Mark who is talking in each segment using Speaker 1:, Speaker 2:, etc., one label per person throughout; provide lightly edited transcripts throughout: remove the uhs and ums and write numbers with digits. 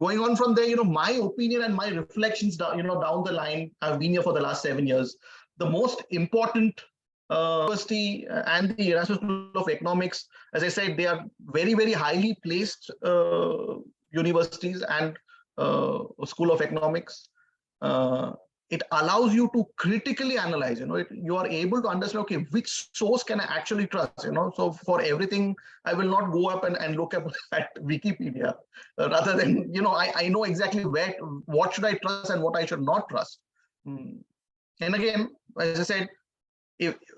Speaker 1: going on from there, my opinion and my reflections, down the line, I've been here for the last 7 years. The most important university and the Erasmus School of Economics, as I said, they are very, very highly placed universities and School of Economics. It allows you to critically analyze, you are able to understand, okay, which source can I actually trust, so for everything, I will not go up and look up at Wikipedia, rather than, I know exactly what should I trust and what I should not trust. And again, as I said,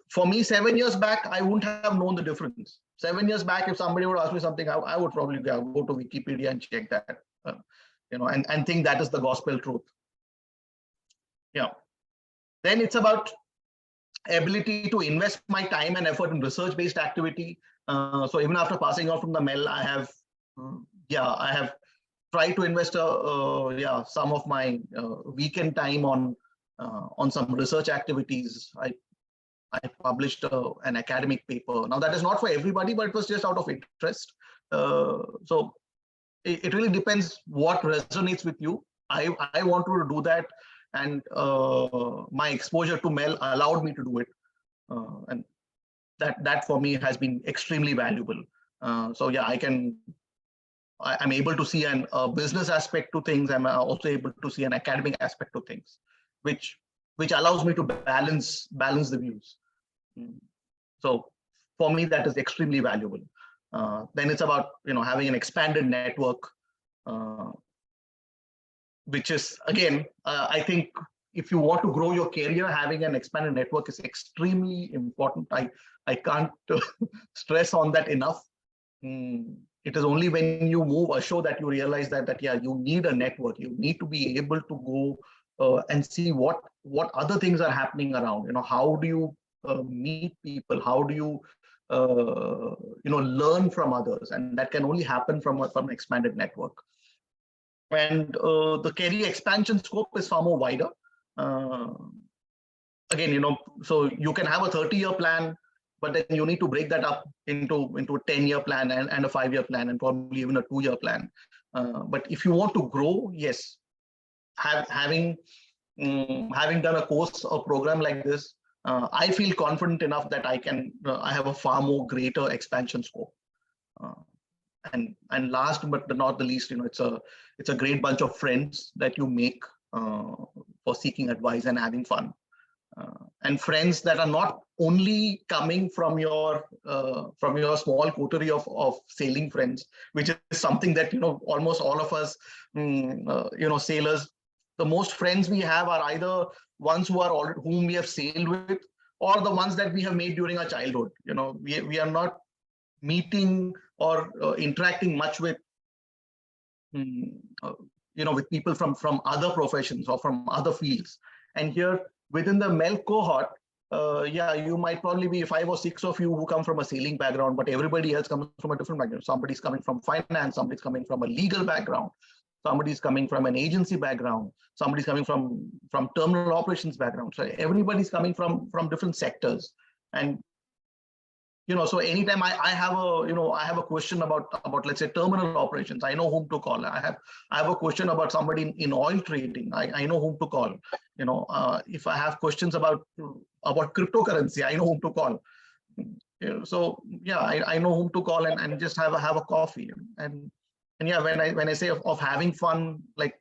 Speaker 1: for me, 7 years back, I wouldn't have known the difference. 7 years back, if somebody would ask me something, I would probably go to Wikipedia and check that, and think that is the gospel truth. Yeah. Then it's about ability to invest my time and effort in research-based activity. So even after passing out from the MEL, I have tried to invest some of my weekend time on some research activities. I published an academic paper. Now that is not for everybody, but it was just out of interest. So it really depends what resonates with you. I wanted to do that, and my exposure to MEL allowed me to do it, and that for me has been extremely valuable. So yeah, I'm able to see a business aspect to things. I'm also able to see an academic aspect to things, which allows me to balance the views. So for me, that is extremely valuable. Then it's about having an expanded network, which is, again, I think if you want to grow your career, having an expanded network is extremely important. I can't stress on that enough. It is only when you move a show that you realize that yeah, you need a network. You need to be able to go and see what other things are happening around. How do you meet people? How do you learn from others? And that can only happen from an expanded network. And the career expansion scope is far more wider. Again, so you can have a 30-year plan, but then you need to break that up into a 10-year plan and a 5-year plan, and probably even a 2-year plan. But if you want to grow, yes, having done a course or program like this, I feel confident enough that I have a far more greater expansion scope. And last but not the least, it's a great bunch of friends that you make for seeking advice and having fun, and friends that are not only coming from your small coterie of sailing friends, which is something that almost all of us sailors, the most friends we have are either ones whom we have sailed with, or the ones that we have made during our childhood. We are not meeting or interacting much with with people from other professions or from other fields. And here within the MEL cohort, you might probably be 5 or 6 of you who come from a sailing background, but everybody else comes from a different background. Somebody's coming from finance, somebody's coming from a legal background, somebody's coming from an agency background, somebody's coming from terminal operations background. So everybody's coming from different sectors. And so anytime I have a question about let's say terminal operations, I know whom to call. I have a question about somebody in oil trading, I know whom to call. If I have questions about cryptocurrency, I know whom to call. So yeah, I know whom to call and just have a coffee. And yeah, when I say of having fun, like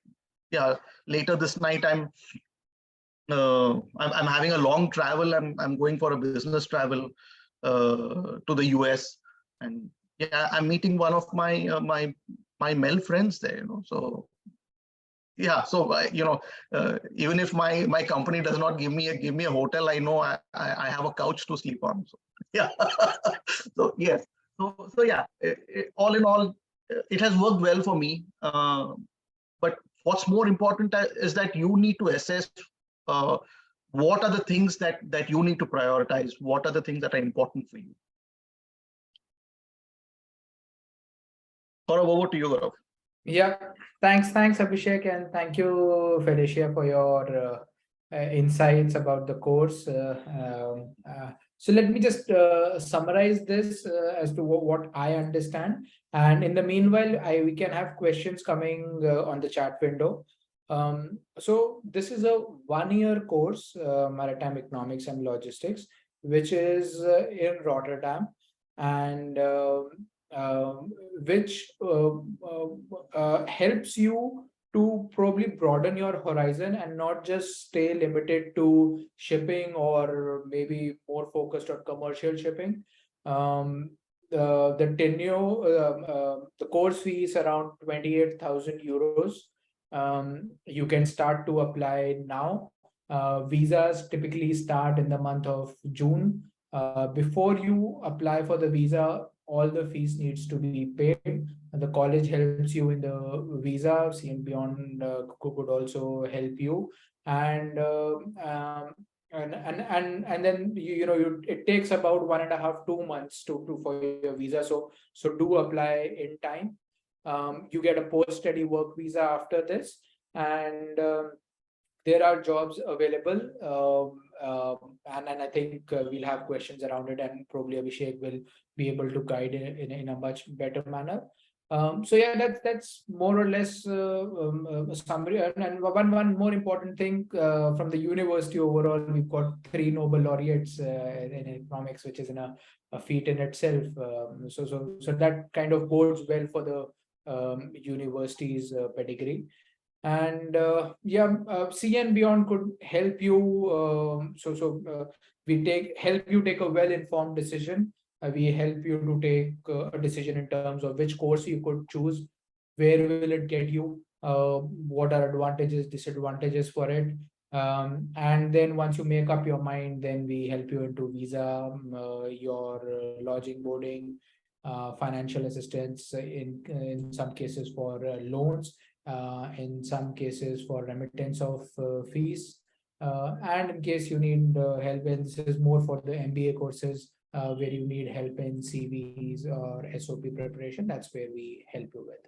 Speaker 1: yeah, later this night I'm having a long travel. I'm going for a business travel to the US, and yeah, I'm meeting one of my MEL friends there. So yeah, so even if my company does not give me a hotel, I know I have a couch to sleep on. So yeah, so yes, so yeah, all in all, it has worked well for me. But what's more important is that you need to assess what are the things that you need to prioritize? What are the things that are important for you? Gaurav, over to you, Gaurav.
Speaker 2: Yeah, thanks, Abhishek, and thank you, Felicia, for your insights about the course. So let me just summarize this as to what I understand. And in the meanwhile, we can have questions coming on the chat window. So this is a 1-year course, Maritime Economics and Logistics, which is in Rotterdam, and which helps you to probably broaden your horizon and not just stay limited to shipping or maybe more focused on commercial shipping. The tenure, the course fee is around 28,000 euros. You can start to apply now. Visas typically start in the month of June. Before you apply for the visa, all the fees needs to be paid. The college helps you in the visa. CN Beyond could also help you, and and then it takes about 1.5 2 months to for your visa. So do apply in time. You get a post-study work visa after this, and there are jobs available, and I think we'll have questions around it, and probably Abhishek will be able to guide in a much better manner. So yeah, that's more or less a summary. And one more important thing from the university overall, we've got 3 Nobel laureates in economics, which is a feat in itself. So that kind of bodes well for the university's pedigree. And yeah, CN Beyond could help you. We help you take a well-informed decision. We help you to take a decision in terms of which course you could choose, where will it get you, what are advantages, disadvantages for it. And then once you make up your mind, then we help you into visa, your lodging, boarding, financial assistance in some cases for loans, in some cases for remittance of fees, and in case you need help, and this is more for the MBA courses where you need help in CVs or SOP preparation, that's where we help you with.